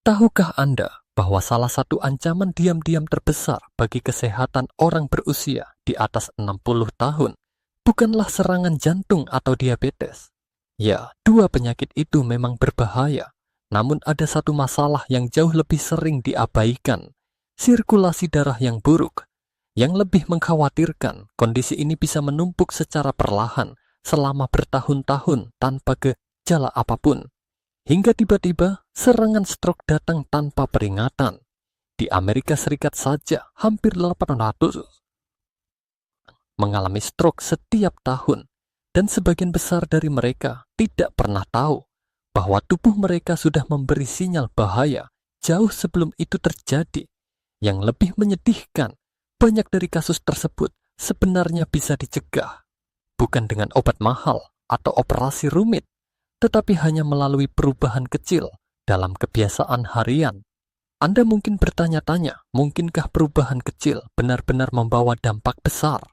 Tahukah Anda bahwa salah satu ancaman diam-diam terbesar bagi kesehatan orang berusia di atas 60 tahun bukanlah serangan jantung atau diabetes? Ya, dua penyakit itu memang berbahaya, namun ada satu masalah yang jauh lebih sering diabaikan, sirkulasi darah yang buruk. Yang lebih mengkhawatirkan, kondisi ini bisa menumpuk secara perlahan selama bertahun-tahun tanpa gejala apapun. Hingga tiba-tiba serangan stroke datang tanpa peringatan. Di Amerika Serikat saja hampir 800 mengalami stroke setiap tahun, dan sebagian besar dari mereka tidak pernah tahu bahwa tubuh mereka sudah memberi sinyal bahaya jauh sebelum itu terjadi. Yang lebih menyedihkan, banyak dari kasus tersebut sebenarnya bisa dicegah, bukan dengan obat mahal atau operasi rumit, tetapi hanya melalui perubahan kecil dalam kebiasaan harian. Anda mungkin bertanya-tanya, mungkinkah perubahan kecil benar-benar membawa dampak besar?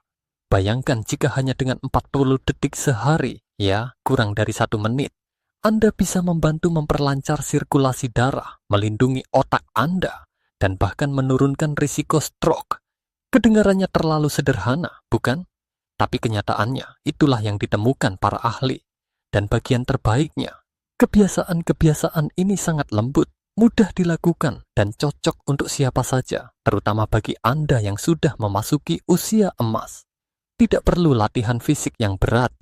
Bayangkan jika hanya dengan 40 detik sehari, ya kurang dari 1 menit, Anda bisa membantu memperlancar sirkulasi darah, melindungi otak Anda, dan bahkan menurunkan risiko stroke. Kedengarannya terlalu sederhana, bukan? Tapi kenyataannya, itulah yang ditemukan para ahli. Dan bagian terbaiknya, kebiasaan-kebiasaan ini sangat lembut, mudah dilakukan, dan cocok untuk siapa saja, terutama bagi Anda yang sudah memasuki usia emas. Tidak perlu latihan fisik yang berat,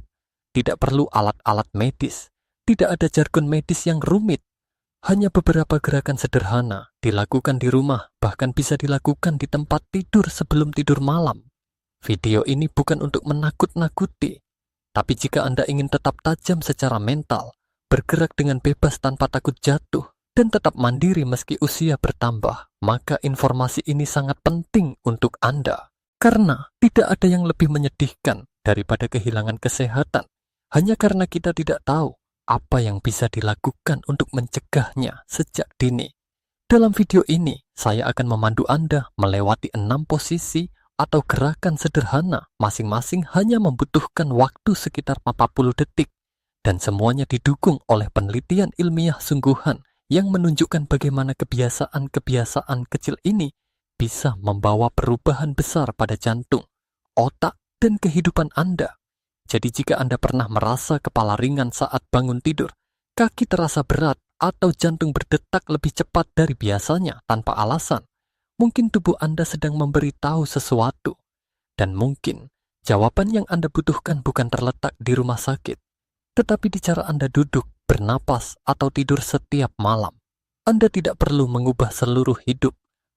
tidak perlu alat-alat medis, tidak ada jargon medis yang rumit. Hanya beberapa gerakan sederhana, dilakukan di rumah, bahkan bisa dilakukan di tempat tidur sebelum tidur malam. Video ini bukan untuk menakut-nakuti, tapi jika Anda ingin tetap tajam secara mental, bergerak dengan bebas tanpa takut jatuh, dan tetap mandiri meski usia bertambah, maka informasi ini sangat penting untuk Anda. Karena tidak ada yang lebih menyedihkan daripada kehilangan kesehatan, hanya karena kita tidak tahu apa yang bisa dilakukan untuk mencegahnya sejak dini. Dalam video ini, saya akan memandu Anda melewati 6 posisi atau gerakan sederhana, masing-masing hanya membutuhkan waktu sekitar 40 detik, dan semuanya didukung oleh penelitian ilmiah sungguhan yang menunjukkan bagaimana kebiasaan-kebiasaan kecil ini bisa membawa perubahan besar pada jantung, otak, dan kehidupan Anda. Jadi jika Anda pernah merasa kepala ringan saat bangun tidur, kaki terasa berat, atau jantung berdetak lebih cepat dari biasanya tanpa alasan, mungkin tubuh Anda sedang memberitahu sesuatu. Dan mungkin jawaban yang Anda butuhkan bukan terletak di rumah sakit, tetapi di cara Anda duduk, bernapas, atau tidur setiap malam. Anda tidak perlu mengubah seluruh hidup.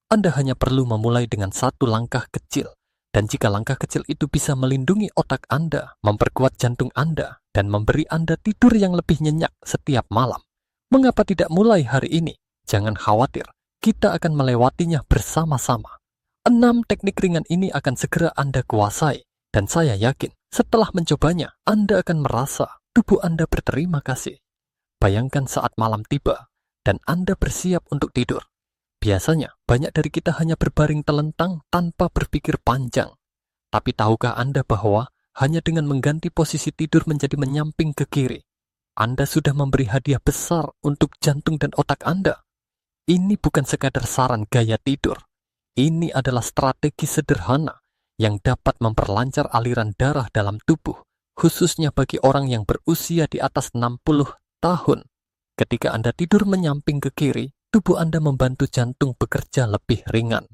Anda hanya perlu memulai dengan satu langkah kecil. Dan jika langkah kecil itu bisa melindungi otak Anda, memperkuat jantung Anda, dan memberi Anda tidur yang lebih nyenyak setiap malam, mengapa tidak mulai hari ini? Jangan khawatir, kita akan melewatinya bersama-sama. 6 teknik ringan ini akan segera Anda kuasai, dan saya yakin setelah mencobanya, Anda akan merasa tubuh Anda berterima kasih. Bayangkan saat malam tiba, dan Anda bersiap untuk tidur. Biasanya, banyak dari kita hanya berbaring telentang tanpa berpikir panjang. Tapi tahukah Anda bahwa hanya dengan mengganti posisi tidur menjadi menyamping ke kiri, Anda sudah memberi hadiah besar untuk jantung dan otak Anda? Ini bukan sekadar saran gaya tidur. Ini adalah strategi sederhana yang dapat memperlancar aliran darah dalam tubuh, khususnya bagi orang yang berusia di atas 60 tahun. Ketika Anda tidur menyamping ke kiri, tubuh Anda membantu jantung bekerja lebih ringan.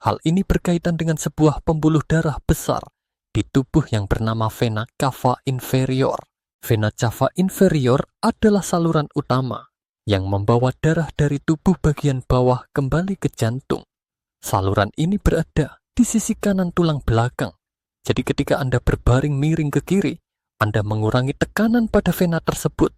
Hal ini berkaitan dengan sebuah pembuluh darah besar di tubuh yang bernama vena cava inferior. Vena cava inferior adalah saluran utama yang membawa darah dari tubuh bagian bawah kembali ke jantung. Saluran ini berada di sisi kanan tulang belakang. Jadi ketika Anda berbaring miring ke kiri, Anda mengurangi tekanan pada vena tersebut.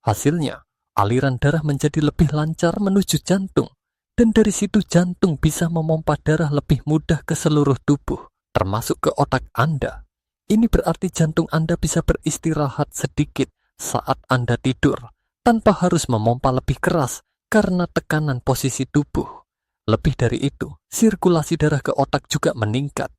Hasilnya, aliran darah menjadi lebih lancar menuju jantung, dan dari situ jantung bisa memompa darah lebih mudah ke seluruh tubuh, termasuk ke otak Anda. Ini berarti jantung Anda bisa beristirahat sedikit saat Anda tidur, tanpa harus memompa lebih keras karena tekanan posisi tubuh. Lebih dari itu, sirkulasi darah ke otak juga meningkat,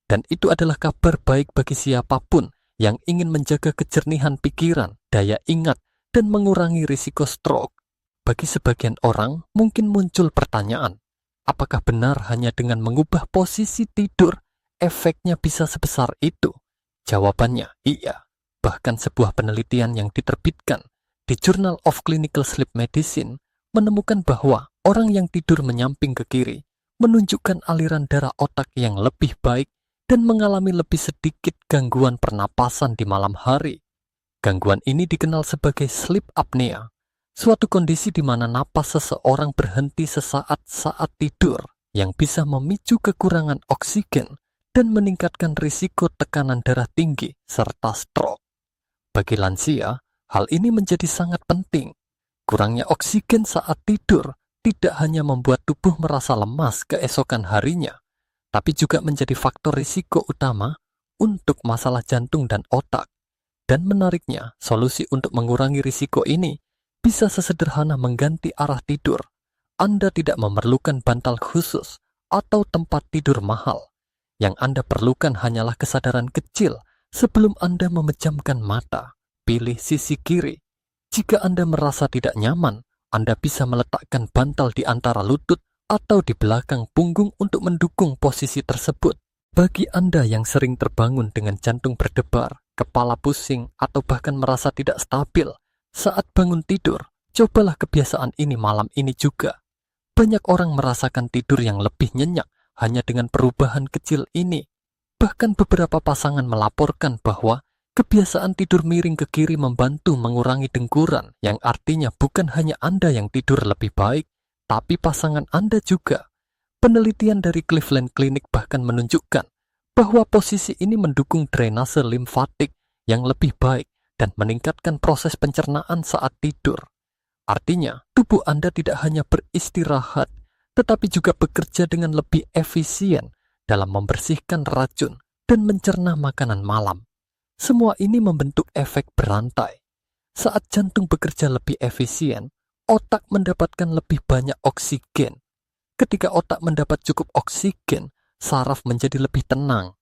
dan itu adalah kabar baik bagi siapapun yang ingin menjaga kejernihan pikiran, daya ingat, dan mengurangi risiko stroke. Bagi sebagian orang, mungkin muncul pertanyaan, apakah benar hanya dengan mengubah posisi tidur, efeknya bisa sebesar itu? Jawabannya, iya. Bahkan sebuah penelitian yang diterbitkan di Journal of Clinical Sleep Medicine menemukan bahwa orang yang tidur menyamping ke kiri menunjukkan aliran darah otak yang lebih baik dan mengalami lebih sedikit gangguan pernapasan di malam hari. Gangguan ini dikenal sebagai sleep apnea, suatu kondisi di mana napas seseorang berhenti sesaat saat tidur yang bisa memicu kekurangan oksigen dan meningkatkan risiko tekanan darah tinggi serta stroke. Bagi lansia, hal ini menjadi sangat penting. Kurangnya oksigen saat tidur tidak hanya membuat tubuh merasa lemas keesokan harinya, tapi juga menjadi faktor risiko utama untuk masalah jantung dan otak. Dan menariknya, solusi untuk mengurangi risiko ini bisa sesederhana mengganti arah tidur. Anda tidak memerlukan bantal khusus atau tempat tidur mahal. Yang Anda perlukan hanyalah kesadaran kecil sebelum Anda memejamkan mata. Pilih sisi kiri. Jika Anda merasa tidak nyaman, Anda bisa meletakkan bantal di antara lutut atau di belakang punggung untuk mendukung posisi tersebut. Bagi Anda yang sering terbangun dengan jantung berdebar, kepala pusing, atau bahkan merasa tidak stabil saat bangun tidur, cobalah kebiasaan ini malam ini juga. Banyak orang merasakan tidur yang lebih nyenyak hanya dengan perubahan kecil ini. Bahkan beberapa pasangan melaporkan bahwa kebiasaan tidur miring ke kiri membantu mengurangi dengkuran, yang artinya bukan hanya Anda yang tidur lebih baik, tapi pasangan Anda juga. Penelitian dari Cleveland Clinic bahkan menunjukkan bahwa posisi ini mendukung drainase limfatik yang lebih baik dan meningkatkan proses pencernaan saat tidur. Artinya, tubuh Anda tidak hanya beristirahat, tetapi juga bekerja dengan lebih efisien dalam membersihkan racun dan mencerna makanan malam. Semua ini membentuk efek berantai. Saat jantung bekerja lebih efisien, otak mendapatkan lebih banyak oksigen. Ketika otak mendapat cukup oksigen, saraf menjadi lebih tenang.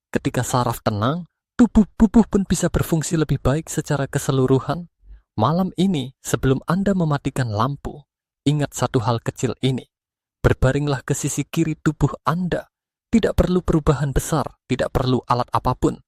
Ketika saraf tenang, tubuh pun bisa berfungsi lebih baik secara keseluruhan. Malam ini, sebelum Anda mematikan lampu, ingat satu hal kecil ini. Berbaringlah ke sisi kiri tubuh Anda. Tidak perlu perubahan besar, tidak perlu alat apapun.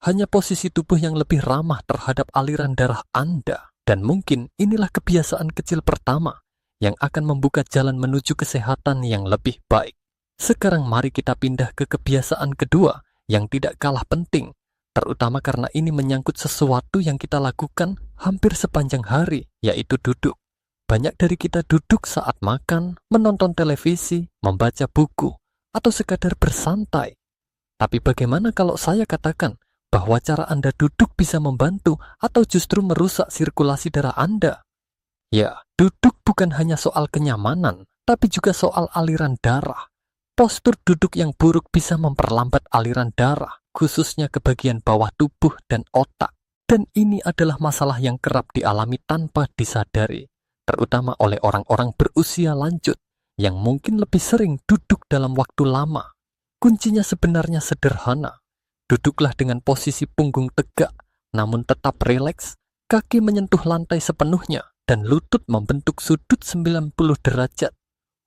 Hanya posisi tubuh yang lebih ramah terhadap aliran darah Anda. Dan mungkin inilah kebiasaan kecil pertama yang akan membuka jalan menuju kesehatan yang lebih baik. Sekarang mari kita pindah ke kebiasaan kedua yang tidak kalah penting, terutama karena ini menyangkut sesuatu yang kita lakukan hampir sepanjang hari, yaitu duduk. Banyak dari kita duduk saat makan, menonton televisi, membaca buku, atau sekadar bersantai. Tapi bagaimana kalau saya katakan bahwa cara Anda duduk bisa membantu atau justru merusak sirkulasi darah Anda? Ya, duduk bukan hanya soal kenyamanan, tapi juga soal aliran darah. Postur duduk yang buruk bisa memperlambat aliran darah, khususnya ke bagian bawah tubuh dan otak. Dan ini adalah masalah yang kerap dialami tanpa disadari, terutama oleh orang-orang berusia lanjut yang mungkin lebih sering duduk dalam waktu lama. Kuncinya sebenarnya sederhana. Duduklah dengan posisi punggung tegak, namun tetap rileks, kaki menyentuh lantai sepenuhnya, dan lutut membentuk sudut 90 derajat.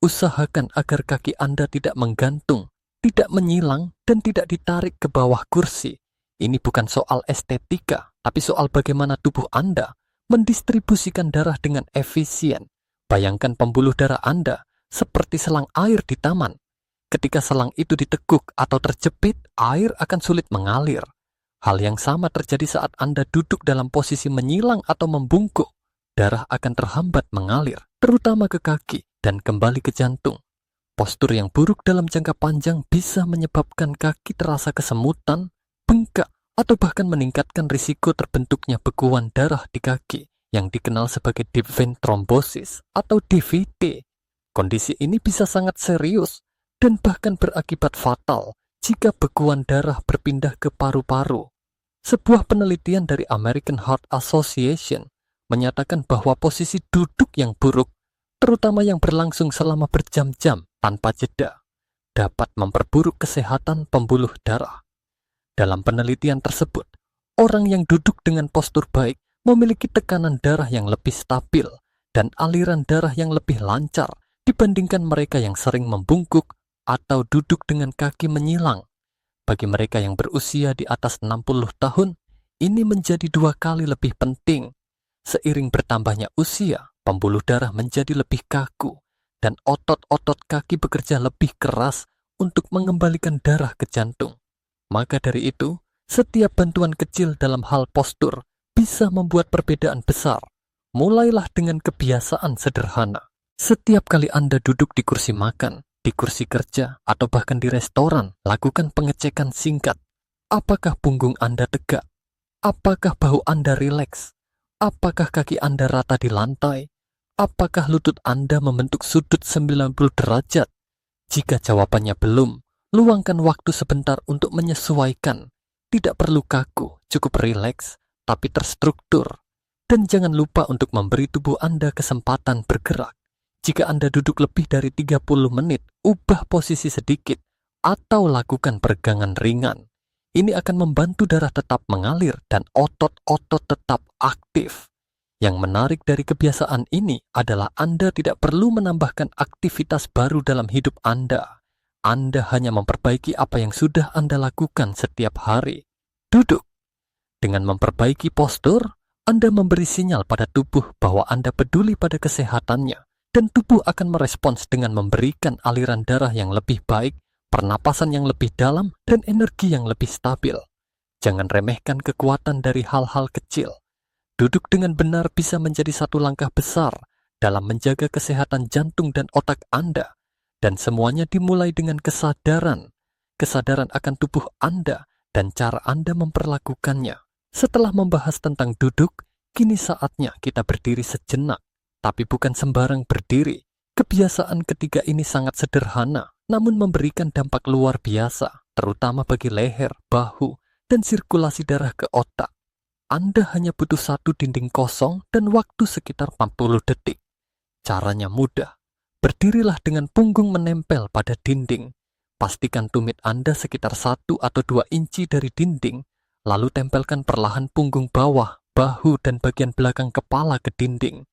Usahakan agar kaki Anda tidak menggantung, tidak menyilang, dan tidak ditarik ke bawah kursi. Ini bukan soal estetika, tapi soal bagaimana tubuh Anda mendistribusikan darah dengan efisien. Bayangkan pembuluh darah Anda seperti selang air di taman. Ketika selang itu diteguk atau terjepit, air akan sulit mengalir. Hal yang sama terjadi saat Anda duduk dalam posisi menyilang atau membungkuk. Darah akan terhambat mengalir, terutama ke kaki dan kembali ke jantung. Postur yang buruk dalam jangka panjang bisa menyebabkan kaki terasa kesemutan, bengkak, atau bahkan meningkatkan risiko terbentuknya bekuan darah di kaki yang dikenal sebagai deep vein thrombosis atau DVT. Kondisi ini bisa sangat serius dan bahkan berakibat fatal jika bekuan darah berpindah ke paru-paru. Sebuah penelitian dari American Heart Association menyatakan bahwa posisi duduk yang buruk, terutama yang berlangsung selama berjam-jam tanpa jeda, dapat memperburuk kesehatan pembuluh darah. Dalam penelitian tersebut, orang yang duduk dengan postur baik memiliki tekanan darah yang lebih stabil dan aliran darah yang lebih lancar dibandingkan mereka yang sering membungkuk atau duduk dengan kaki menyilang. Bagi mereka yang berusia di atas 60 tahun, ini menjadi 2 kali lebih penting. Seiring bertambahnya usia, pembuluh darah menjadi lebih kaku, dan otot-otot kaki bekerja lebih keras untuk mengembalikan darah ke jantung. Maka dari itu, setiap bantuan kecil dalam hal postur bisa membuat perbedaan besar. Mulailah dengan kebiasaan sederhana. Setiap kali Anda duduk di kursi makan, di kursi kerja, atau bahkan di restoran, lakukan pengecekan singkat. Apakah punggung Anda tegak? Apakah bahu Anda rileks? Apakah kaki Anda rata di lantai? Apakah lutut Anda membentuk sudut 90 derajat? Jika jawabannya belum, luangkan waktu sebentar untuk menyesuaikan. Tidak perlu kaku, cukup rileks, tapi terstruktur. Dan jangan lupa untuk memberi tubuh Anda kesempatan bergerak. Jika Anda duduk lebih dari 30 menit, ubah posisi sedikit, atau lakukan peregangan ringan. Ini akan membantu darah tetap mengalir dan otot-otot tetap aktif. Yang menarik dari kebiasaan ini adalah Anda tidak perlu menambahkan aktivitas baru dalam hidup Anda. Anda hanya memperbaiki apa yang sudah Anda lakukan setiap hari. Duduk. Dengan memperbaiki postur, Anda memberi sinyal pada tubuh bahwa Anda peduli pada kesehatannya, dan tubuh akan merespons dengan memberikan aliran darah yang lebih baik, pernapasan yang lebih dalam, dan energi yang lebih stabil. Jangan remehkan kekuatan dari hal-hal kecil. Duduk dengan benar bisa menjadi satu langkah besar dalam menjaga kesehatan jantung dan otak Anda, dan semuanya dimulai dengan kesadaran akan tubuh Anda dan cara Anda memperlakukannya. Setelah membahas tentang duduk, kini saatnya kita berdiri sejenak, tapi bukan sembarang berdiri. Kebiasaan ketiga ini sangat sederhana, namun memberikan dampak luar biasa, terutama bagi leher, bahu, dan sirkulasi darah ke otak. Anda hanya butuh satu dinding kosong dan waktu sekitar 40 detik. Caranya mudah. Berdirilah dengan punggung menempel pada dinding. Pastikan tumit Anda sekitar 1 atau 2 inci dari dinding, lalu tempelkan perlahan punggung bawah, bahu, dan bagian belakang kepala ke dinding.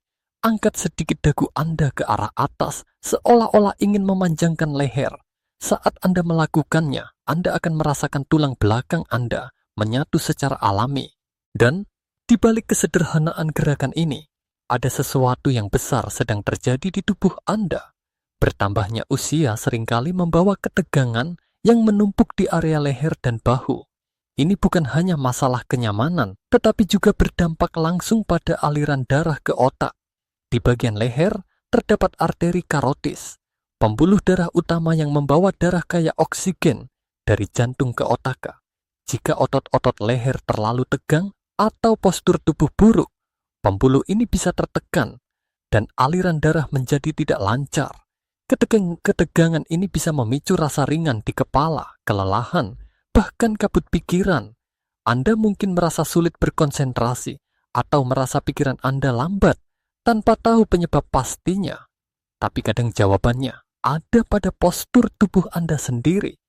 Angkat sedikit dagu Anda ke arah atas, seolah-olah ingin memanjangkan leher. Saat Anda melakukannya, Anda akan merasakan tulang belakang Anda menyatu secara alami. Dan di balik kesederhanaan gerakan ini, ada sesuatu yang besar sedang terjadi di tubuh Anda. Bertambahnya usia seringkali membawa ketegangan yang menumpuk di area leher dan bahu. Ini bukan hanya masalah kenyamanan, tetapi juga berdampak langsung pada aliran darah ke otak. Di bagian leher terdapat arteri karotis, pembuluh darah utama yang membawa darah kaya oksigen dari jantung ke otak. Jika otot-otot leher terlalu tegang atau postur tubuh buruk, pembuluh ini bisa tertekan dan aliran darah menjadi tidak lancar. Ketegangan ini bisa memicu rasa ringan di kepala, kelelahan, bahkan kabut pikiran. Anda mungkin merasa sulit berkonsentrasi atau merasa pikiran Anda lambat tanpa tahu penyebab pastinya. Tapi kadang jawabannya ada pada postur tubuh Anda sendiri.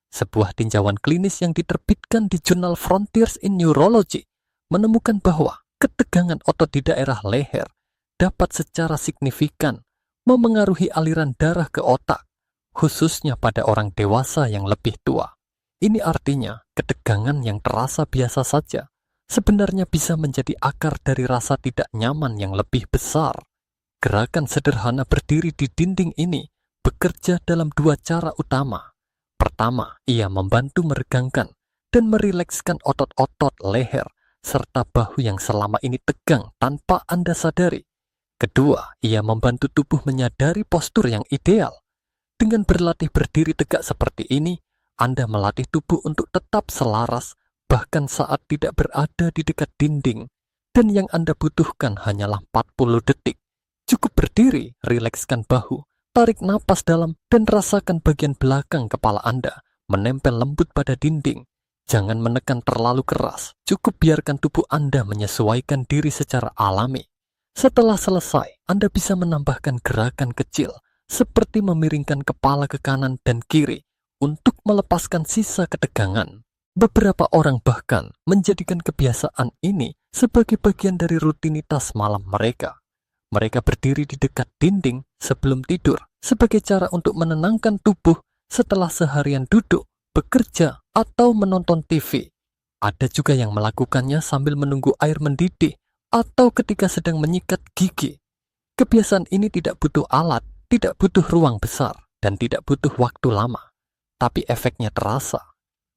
Sebuah tinjauan klinis yang diterbitkan di jurnal Frontiers in Neurology menemukan bahwa ketegangan otot di daerah leher dapat secara signifikan memengaruhi aliran darah ke otak, khususnya pada orang dewasa yang lebih tua. Ini artinya ketegangan yang terasa biasa saja sebenarnya bisa menjadi akar dari rasa tidak nyaman yang lebih besar. Gerakan sederhana berdiri di dinding ini bekerja dalam 2 cara utama. Pertama, ia membantu meregangkan dan merilekskan otot-otot leher serta bahu yang selama ini tegang tanpa Anda sadari. Kedua, ia membantu tubuh menyadari postur yang ideal. Dengan berlatih berdiri tegak seperti ini, Anda melatih tubuh untuk tetap selaras bahkan saat tidak berada di dekat dinding. Dan yang Anda butuhkan hanyalah 40 detik. Cukup berdiri, rilekskan bahu, tarik napas dalam, dan rasakan bagian belakang kepala Anda menempel lembut pada dinding. Jangan menekan terlalu keras, cukup biarkan tubuh Anda menyesuaikan diri secara alami. Setelah selesai, Anda bisa menambahkan gerakan kecil, seperti memiringkan kepala ke kanan dan kiri, untuk melepaskan sisa ketegangan. Beberapa orang bahkan menjadikan kebiasaan ini sebagai bagian dari rutinitas malam mereka. Mereka berdiri di dekat dinding sebelum tidur sebagai cara untuk menenangkan tubuh setelah seharian duduk, bekerja, atau menonton TV. Ada juga yang melakukannya sambil menunggu air mendidih atau ketika sedang menyikat gigi. Kebiasaan ini tidak butuh alat, tidak butuh ruang besar, dan tidak butuh waktu lama. Tapi efeknya terasa.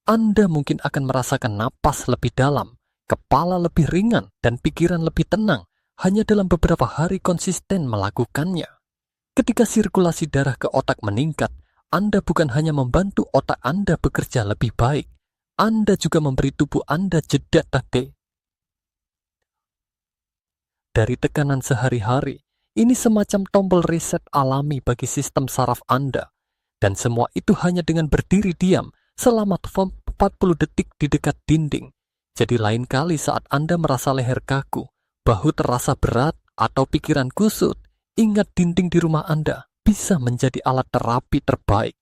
Anda mungkin akan merasakan napas lebih dalam, kepala lebih ringan, dan pikiran lebih tenang hanya dalam beberapa hari konsisten melakukannya. Ketika sirkulasi darah ke otak meningkat, Anda bukan hanya membantu otak Anda bekerja lebih baik, Anda juga memberi tubuh Anda jeda dari tekanan sehari-hari. Ini semacam tombol reset alami bagi sistem saraf Anda. Dan semua itu hanya dengan berdiri diam selama 40 detik di dekat dinding. Jadi lain kali saat Anda merasa leher kaku, bahu terasa berat, atau pikiran kusut, ingat dinding di rumah Anda bisa menjadi alat terapi terbaik.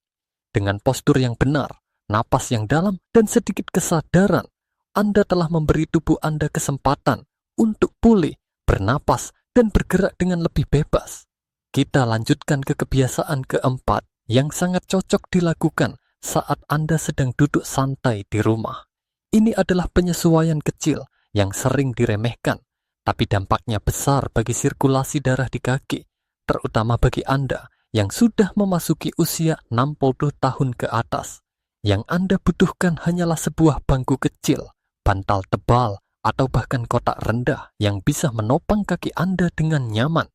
Dengan postur yang benar, napas yang dalam, dan sedikit kesadaran, Anda telah memberi tubuh Anda kesempatan untuk pulih, bernapas, dan bergerak dengan lebih bebas. Kita lanjutkan ke kebiasaan keempat yang sangat cocok dilakukan saat Anda sedang duduk santai di rumah. Ini adalah penyesuaian kecil yang sering diremehkan, tapi dampaknya besar bagi sirkulasi darah di kaki, terutama bagi Anda yang sudah memasuki usia 60 tahun ke atas. Yang Anda butuhkan hanyalah sebuah bangku kecil, bantal tebal, atau bahkan kotak rendah yang bisa menopang kaki Anda dengan nyaman.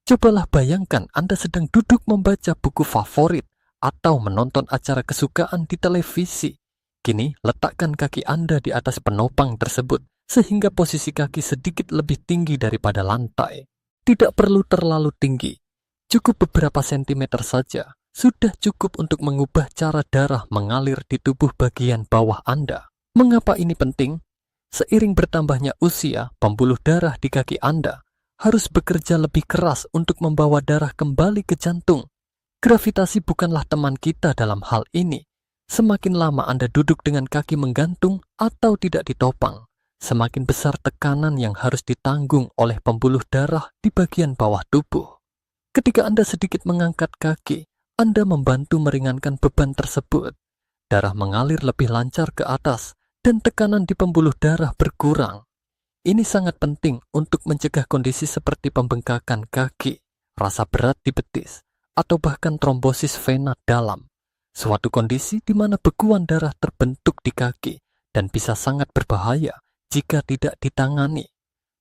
Cobalah bayangkan Anda sedang duduk membaca buku favorit atau menonton acara kesukaan di televisi. Kini, letakkan kaki Anda di atas penopang tersebut sehingga posisi kaki sedikit lebih tinggi daripada lantai. Tidak perlu terlalu tinggi. Cukup beberapa sentimeter saja sudah cukup untuk mengubah cara darah mengalir di tubuh bagian bawah Anda. Mengapa ini penting? Seiring bertambahnya usia, pembuluh darah di kaki Anda harus bekerja lebih keras untuk membawa darah kembali ke jantung. Gravitasi bukanlah teman kita dalam hal ini. Semakin lama Anda duduk dengan kaki menggantung atau tidak ditopang, semakin besar tekanan yang harus ditanggung oleh pembuluh darah di bagian bawah tubuh. Ketika Anda sedikit mengangkat kaki, Anda membantu meringankan beban tersebut. Darah mengalir lebih lancar ke atas, dan tekanan di pembuluh darah berkurang. Ini sangat penting untuk mencegah kondisi seperti pembengkakan kaki, rasa berat di betis, atau bahkan trombosis vena dalam. Suatu kondisi di mana bekuan darah terbentuk di kaki dan bisa sangat berbahaya jika tidak ditangani.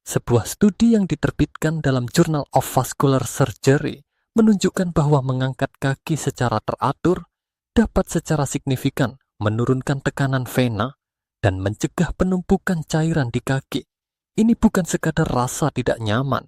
Sebuah studi yang diterbitkan dalam Journal of Vascular Surgery menunjukkan bahwa mengangkat kaki secara teratur dapat secara signifikan menurunkan tekanan vena dan mencegah penumpukan cairan di kaki. Ini bukan sekadar rasa tidak nyaman.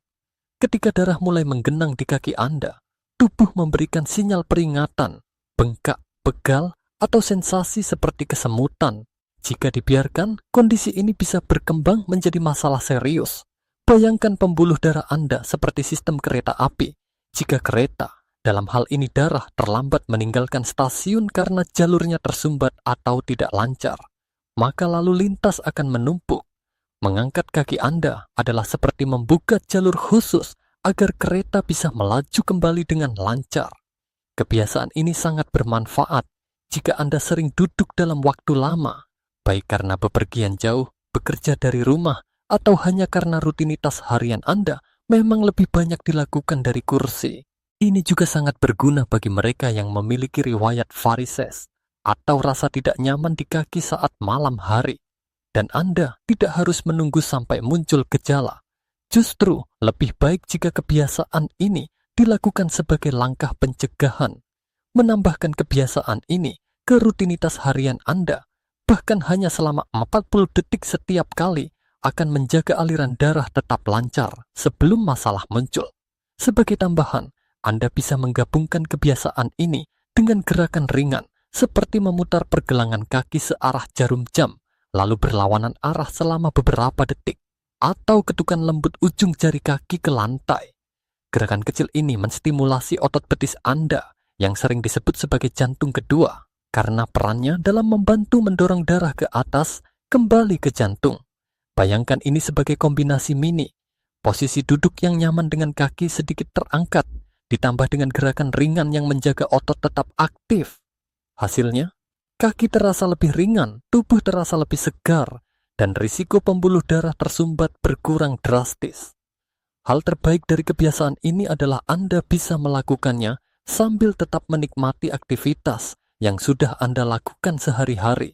Ketika darah mulai menggenang di kaki Anda, tubuh memberikan sinyal peringatan, bengkak, pegal, atau sensasi seperti kesemutan. Jika dibiarkan, kondisi ini bisa berkembang menjadi masalah serius. Bayangkan pembuluh darah Anda seperti sistem kereta api. Jika kereta, dalam hal ini darah, terlambat meninggalkan stasiun karena jalurnya tersumbat atau tidak lancar, maka lalu lintas akan menumpuk. Mengangkat kaki Anda adalah seperti membuka jalur khusus agar kereta bisa melaju kembali dengan lancar. Kebiasaan ini sangat bermanfaat jika Anda sering duduk dalam waktu lama, baik karena bepergian jauh, bekerja dari rumah, atau hanya karena rutinitas harian Anda memang lebih banyak dilakukan dari kursi. Ini juga sangat berguna bagi mereka yang memiliki riwayat varises atau rasa tidak nyaman di kaki saat malam hari. Dan Anda tidak harus menunggu sampai muncul gejala. Justru lebih baik jika kebiasaan ini dilakukan sebagai langkah pencegahan. Menambahkan kebiasaan ini ke rutinitas harian Anda, bahkan hanya selama 40 detik setiap kali, akan menjaga aliran darah tetap lancar sebelum masalah muncul. Sebagai tambahan, Anda bisa menggabungkan kebiasaan ini dengan gerakan ringan, seperti memutar pergelangan kaki searah jarum jam, lalu berlawanan arah selama beberapa detik, atau ketukan lembut ujung jari kaki ke lantai. Gerakan kecil ini menstimulasi otot betis Anda yang sering disebut sebagai jantung kedua, karena perannya dalam membantu mendorong darah ke atas kembali ke jantung. Bayangkan ini sebagai kombinasi mini. Posisi duduk yang nyaman dengan kaki sedikit terangkat, ditambah dengan gerakan ringan yang menjaga otot tetap aktif. Hasilnya, kaki terasa lebih ringan, tubuh terasa lebih segar, dan risiko pembuluh darah tersumbat berkurang drastis. Hal terbaik dari kebiasaan ini adalah Anda bisa melakukannya sambil tetap menikmati aktivitas yang sudah Anda lakukan sehari-hari.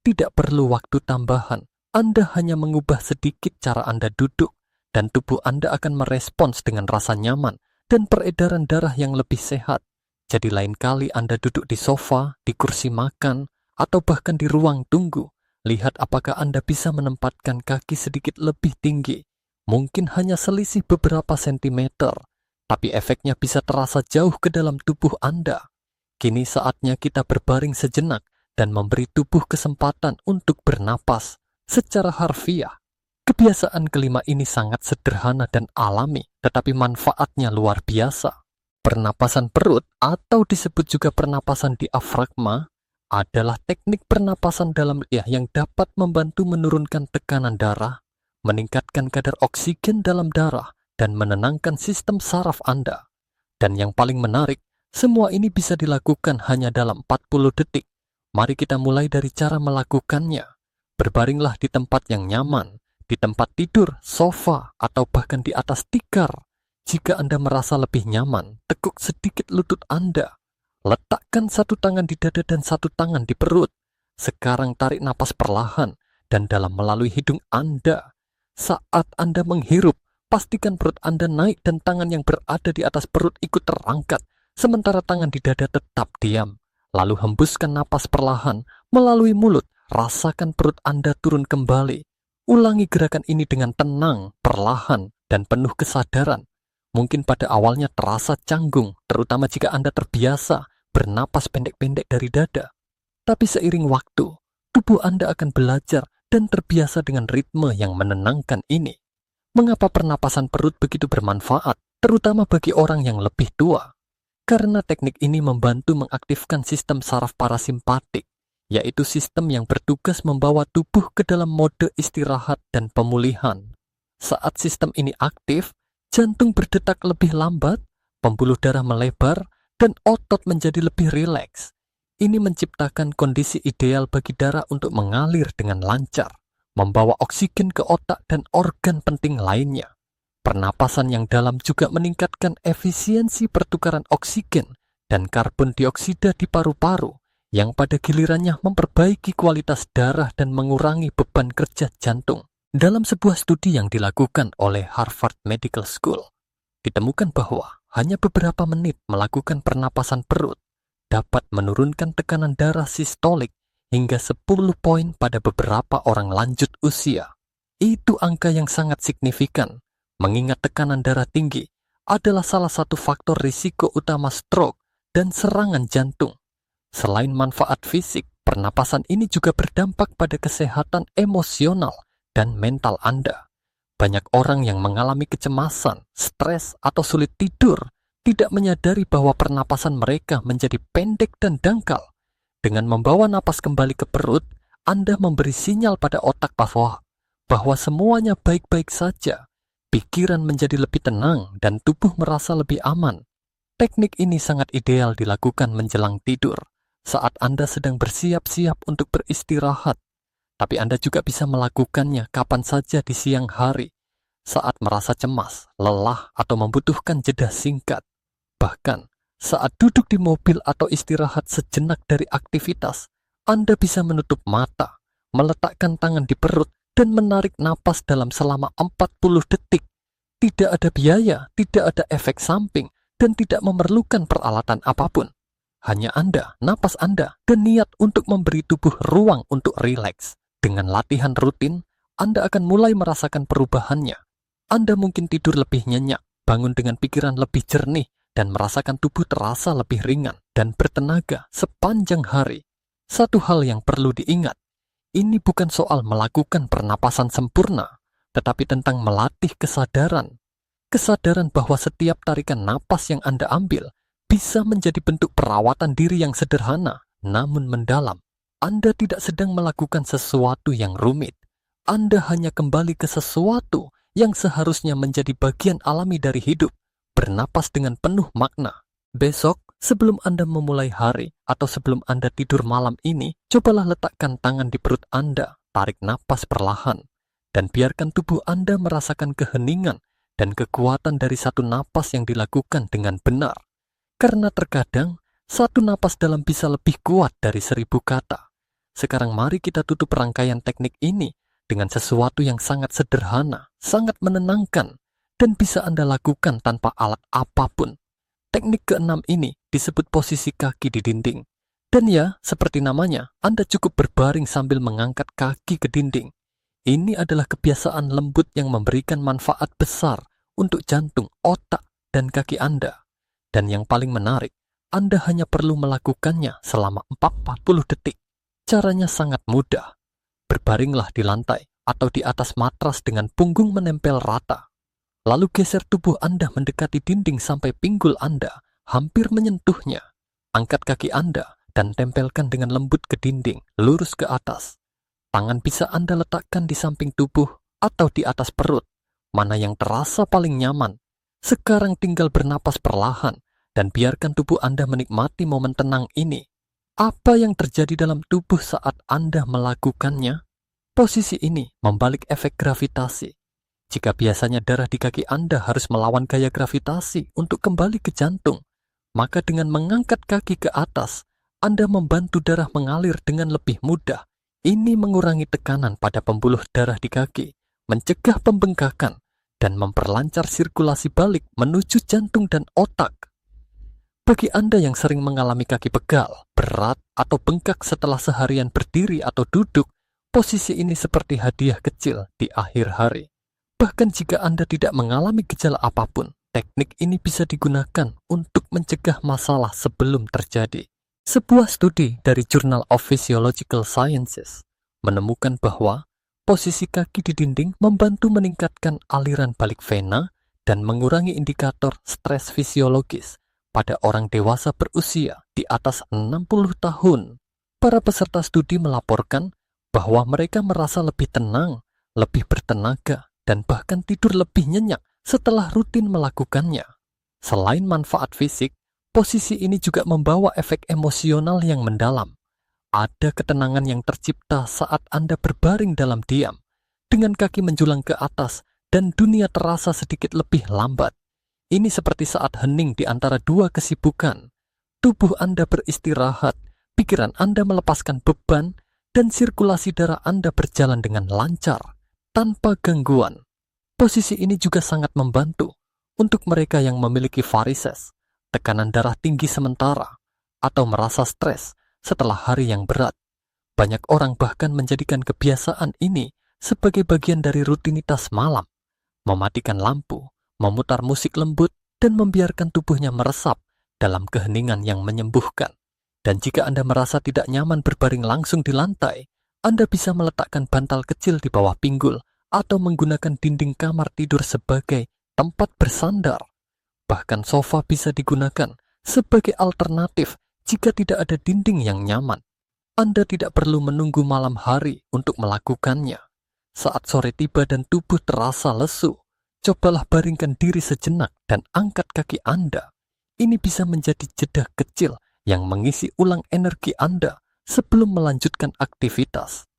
Tidak perlu waktu tambahan, Anda hanya mengubah sedikit cara Anda duduk, dan tubuh Anda akan merespons dengan rasa nyaman dan peredaran darah yang lebih sehat. Jadi lain kali Anda duduk di sofa, di kursi makan, atau bahkan di ruang tunggu, lihat apakah Anda bisa menempatkan kaki sedikit lebih tinggi. Mungkin hanya selisih beberapa sentimeter, tapi efeknya bisa terasa jauh ke dalam tubuh Anda. Kini saatnya kita berbaring sejenak dan memberi tubuh kesempatan untuk bernapas secara harfiah. Kebiasaan kelima ini sangat sederhana dan alami, tetapi manfaatnya luar biasa. Pernapasan perut, atau disebut juga pernapasan diafragma, adalah teknik pernapasan dalam yang dapat membantu menurunkan tekanan darah, meningkatkan kadar oksigen dalam darah, dan menenangkan sistem saraf Anda. Dan yang paling menarik, semua ini bisa dilakukan hanya dalam 40 detik. Mari kita mulai dari cara melakukannya. Berbaringlah di tempat yang nyaman, di tempat tidur, sofa, atau bahkan di atas tikar. Jika Anda merasa lebih nyaman, tekuk sedikit lutut Anda. Letakkan satu tangan di dada dan satu tangan di perut. Sekarang tarik napas perlahan dan dalam melalui hidung Anda. Saat Anda menghirup, pastikan perut Anda naik dan tangan yang berada di atas perut ikut terangkat, sementara tangan di dada tetap diam. Lalu hembuskan napas perlahan melalui mulut, rasakan perut Anda turun kembali. Ulangi gerakan ini dengan tenang, perlahan, dan penuh kesadaran. Mungkin pada awalnya terasa canggung, terutama jika Anda terbiasa bernapas pendek-pendek dari dada. Tapi seiring waktu, tubuh Anda akan belajar dan terbiasa dengan ritme yang menenangkan ini. Mengapa pernapasan perut begitu bermanfaat, terutama bagi orang yang lebih tua? Karena teknik ini membantu mengaktifkan sistem saraf parasimpatik, yaitu sistem yang bertugas membawa tubuh ke dalam mode istirahat dan pemulihan. Saat sistem ini aktif, jantung berdetak lebih lambat, pembuluh darah melebar, dan otot menjadi lebih rileks. Ini menciptakan kondisi ideal bagi darah untuk mengalir dengan lancar, membawa oksigen ke otak dan organ penting lainnya. Pernapasan yang dalam juga meningkatkan efisiensi pertukaran oksigen dan karbon dioksida di paru-paru, yang pada gilirannya memperbaiki kualitas darah dan mengurangi beban kerja jantung. Dalam sebuah studi yang dilakukan oleh Harvard Medical School, ditemukan bahwa hanya beberapa menit melakukan pernapasan perut dapat menurunkan tekanan darah sistolik hingga 10 poin pada beberapa orang lanjut usia. Itu angka yang sangat signifikan, mengingat tekanan darah tinggi adalah salah satu faktor risiko utama stroke dan serangan jantung. Selain manfaat fisik, pernapasan ini juga berdampak pada kesehatan emosional dan mental Anda. Banyak orang yang mengalami kecemasan, stres, atau sulit tidur tidak menyadari bahwa pernapasan mereka menjadi pendek dan dangkal. Dengan membawa napas kembali ke perut, Anda memberi sinyal pada otak bahwa semuanya baik-baik saja. Pikiran menjadi lebih tenang dan tubuh merasa lebih aman. Teknik ini sangat ideal dilakukan menjelang tidur, saat Anda sedang bersiap-siap untuk beristirahat. Tapi Anda juga bisa melakukannya kapan saja di siang hari, saat merasa cemas, lelah, atau membutuhkan jeda singkat. Bahkan, saat duduk di mobil atau istirahat sejenak dari aktivitas, Anda bisa menutup mata, meletakkan tangan di perut, dan menarik napas dalam selama 40 detik. Tidak ada biaya, tidak ada efek samping, dan tidak memerlukan peralatan apapun. Hanya Anda, napas Anda, dan niat untuk memberi tubuh ruang untuk rileks. Dengan latihan rutin, Anda akan mulai merasakan perubahannya. Anda mungkin tidur lebih nyenyak, bangun dengan pikiran lebih jernih, dan merasakan tubuh terasa lebih ringan dan bertenaga sepanjang hari. Satu hal yang perlu diingat, ini bukan soal melakukan pernapasan sempurna, tetapi tentang melatih kesadaran. Kesadaran bahwa setiap tarikan napas yang Anda ambil bisa menjadi bentuk perawatan diri yang sederhana, namun mendalam. Anda tidak sedang melakukan sesuatu yang rumit. Anda hanya kembali ke sesuatu yang seharusnya menjadi bagian alami dari hidup, bernapas dengan penuh makna. Besok, sebelum Anda memulai hari atau sebelum Anda tidur malam ini, cobalah letakkan tangan di perut Anda, tarik napas perlahan, dan biarkan tubuh Anda merasakan keheningan dan kekuatan dari satu napas yang dilakukan dengan benar. Karena terkadang, satu napas dalam bisa lebih kuat dari 1000 kata. Sekarang mari kita tutup rangkaian teknik ini dengan sesuatu yang sangat sederhana, sangat menenangkan, dan bisa Anda lakukan tanpa alat apapun. Teknik keenam ini disebut posisi kaki di dinding. Dan ya, seperti namanya, Anda cukup berbaring sambil mengangkat kaki ke dinding. Ini adalah kebiasaan lembut yang memberikan manfaat besar untuk jantung, otak, dan kaki Anda. Dan yang paling menarik, Anda hanya perlu melakukannya selama 40 detik. Caranya sangat mudah. Berbaringlah di lantai atau di atas matras dengan punggung menempel rata. Lalu geser tubuh Anda mendekati dinding sampai pinggul Anda hampir menyentuhnya. Angkat kaki Anda dan tempelkan dengan lembut ke dinding, lurus ke atas. Tangan bisa Anda letakkan di samping tubuh atau di atas perut, mana yang terasa paling nyaman. Sekarang tinggal bernapas perlahan dan biarkan tubuh Anda menikmati momen tenang ini. Apa yang terjadi dalam tubuh saat Anda melakukannya? Posisi ini membalik efek gravitasi. Jika biasanya darah di kaki Anda harus melawan gaya gravitasi untuk kembali ke jantung, maka dengan mengangkat kaki ke atas, Anda membantu darah mengalir dengan lebih mudah. Ini mengurangi tekanan pada pembuluh darah di kaki, mencegah pembengkakan, dan memperlancar sirkulasi balik menuju jantung dan otak. Bagi Anda yang sering mengalami kaki pegal, berat, atau bengkak setelah seharian berdiri atau duduk, posisi ini seperti hadiah kecil di akhir hari. Bahkan jika Anda tidak mengalami gejala apapun, teknik ini bisa digunakan untuk mencegah masalah sebelum terjadi. Sebuah studi dari Journal of Physiological Sciences menemukan bahwa posisi kaki di dinding membantu meningkatkan aliran balik vena dan mengurangi indikator stres fisiologis pada orang dewasa berusia di atas 60 tahun. Para peserta studi melaporkan bahwa mereka merasa lebih tenang, lebih bertenaga, dan bahkan tidur lebih nyenyak setelah rutin melakukannya. Selain manfaat fisik, posisi ini juga membawa efek emosional yang mendalam. Ada ketenangan yang tercipta saat Anda berbaring dalam diam, dengan kaki menjulang ke atas dan dunia terasa sedikit lebih lambat. Ini seperti saat hening di antara dua kesibukan. Tubuh Anda beristirahat, pikiran Anda melepaskan beban, dan sirkulasi darah Anda berjalan dengan lancar, tanpa gangguan. Posisi ini juga sangat membantu untuk mereka yang memiliki varises, tekanan darah tinggi sementara, atau merasa stres setelah hari yang berat. Banyak orang bahkan menjadikan kebiasaan ini sebagai bagian dari rutinitas malam, mematikan lampu, memutar musik lembut, dan membiarkan tubuhnya meresap dalam keheningan yang menyembuhkan. Dan jika Anda merasa tidak nyaman berbaring langsung di lantai, Anda bisa meletakkan bantal kecil di bawah pinggul atau menggunakan dinding kamar tidur sebagai tempat bersandar. Bahkan sofa bisa digunakan sebagai alternatif jika tidak ada dinding yang nyaman. Anda tidak perlu menunggu malam hari untuk melakukannya. Saat sore tiba dan tubuh terasa lesu, cobalah baringkan diri sejenak dan angkat kaki Anda. Ini bisa menjadi jeda kecil yang mengisi ulang energi Anda sebelum melanjutkan aktivitas.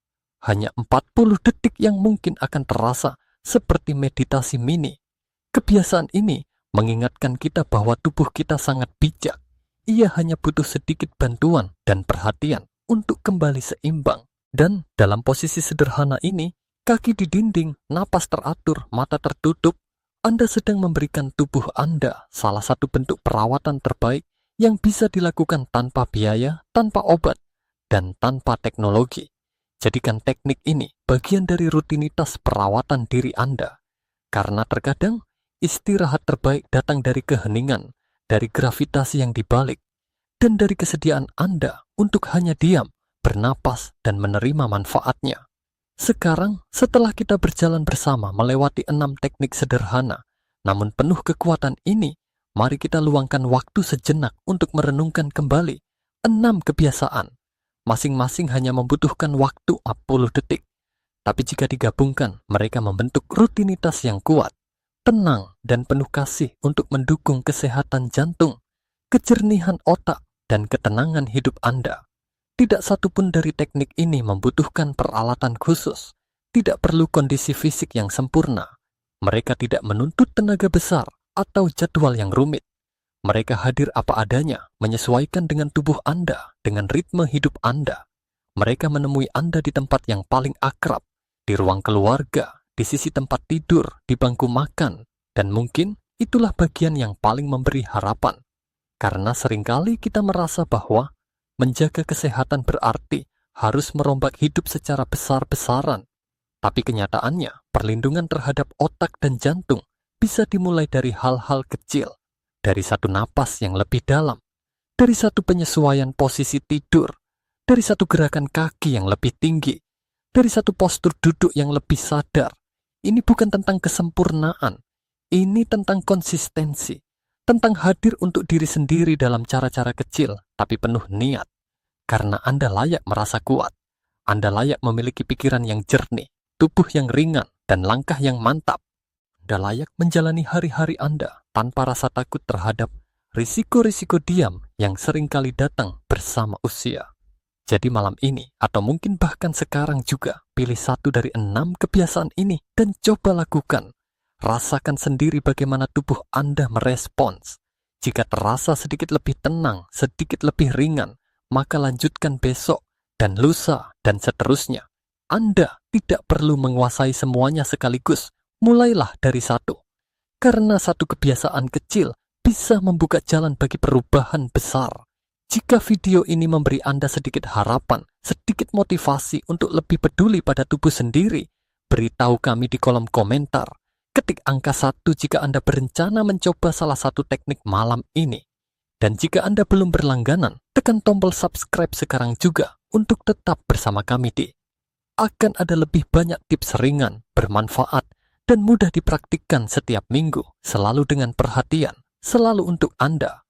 Hanya 40 detik yang mungkin akan terasa seperti meditasi mini. Kebiasaan ini mengingatkan kita bahwa tubuh kita sangat bijak. Ia hanya butuh sedikit bantuan dan perhatian untuk kembali seimbang. Dan dalam posisi sederhana ini, kaki di dinding, napas teratur, mata tertutup, Anda sedang memberikan tubuh Anda salah satu bentuk perawatan terbaik yang bisa dilakukan tanpa biaya, tanpa obat, dan tanpa teknologi. Jadikan teknik ini bagian dari rutinitas perawatan diri Anda. Karena terkadang, istirahat terbaik datang dari keheningan, dari gravitasi yang dibalik, dan dari kesediaan Anda untuk hanya diam, bernapas, dan menerima manfaatnya. Sekarang, setelah kita berjalan bersama melewati 6 teknik sederhana, namun penuh kekuatan ini, mari kita luangkan waktu sejenak untuk merenungkan kembali 6 kebiasaan. Masing-masing hanya membutuhkan waktu 40 detik. Tapi jika digabungkan, mereka membentuk rutinitas yang kuat, tenang, dan penuh kasih untuk mendukung kesehatan jantung, kejernihan otak, dan ketenangan hidup Anda. Tidak satupun dari teknik ini membutuhkan peralatan khusus, tidak perlu kondisi fisik yang sempurna. Mereka tidak menuntut tenaga besar atau jadwal yang rumit. Mereka hadir apa adanya, menyesuaikan dengan tubuh Anda, dengan ritme hidup Anda. Mereka menemui Anda di tempat yang paling akrab, di ruang keluarga, di sisi tempat tidur, di bangku makan, dan mungkin itulah bagian yang paling memberi harapan. Karena seringkali kita merasa bahwa menjaga kesehatan berarti harus merombak hidup secara besar-besaran. Tapi kenyataannya, perlindungan terhadap otak dan jantung bisa dimulai dari hal-hal kecil, dari satu napas yang lebih dalam, dari satu penyesuaian posisi tidur, dari satu gerakan kaki yang lebih tinggi, dari satu postur duduk yang lebih sadar. Ini bukan tentang kesempurnaan, ini tentang konsistensi, tentang hadir untuk diri sendiri dalam cara-cara kecil, tapi penuh niat. Karena Anda layak merasa kuat, Anda layak memiliki pikiran yang jernih, tubuh yang ringan, dan langkah yang mantap. Anda layak menjalani hari-hari Anda tanpa rasa takut terhadap risiko-risiko diam yang seringkali datang bersama usia. Jadi malam ini, atau mungkin bahkan sekarang juga, pilih satu dari 6 kebiasaan ini dan coba lakukan. Rasakan sendiri bagaimana tubuh Anda merespons. Jika terasa sedikit lebih tenang, sedikit lebih ringan, maka lanjutkan besok, dan lusa, dan seterusnya. Anda tidak perlu menguasai semuanya sekaligus, mulailah dari satu. Karena satu kebiasaan kecil bisa membuka jalan bagi perubahan besar. Jika video ini memberi Anda sedikit harapan, sedikit motivasi untuk lebih peduli pada tubuh sendiri, beritahu kami di kolom komentar. Ketik angka 1 jika Anda berencana mencoba salah satu teknik malam ini. Dan jika Anda belum berlangganan, tekan tombol subscribe sekarang juga untuk tetap bersama kami di. Akan ada lebih banyak tips ringan, bermanfaat, dan mudah dipraktikkan setiap minggu, selalu dengan perhatian, selalu untuk Anda.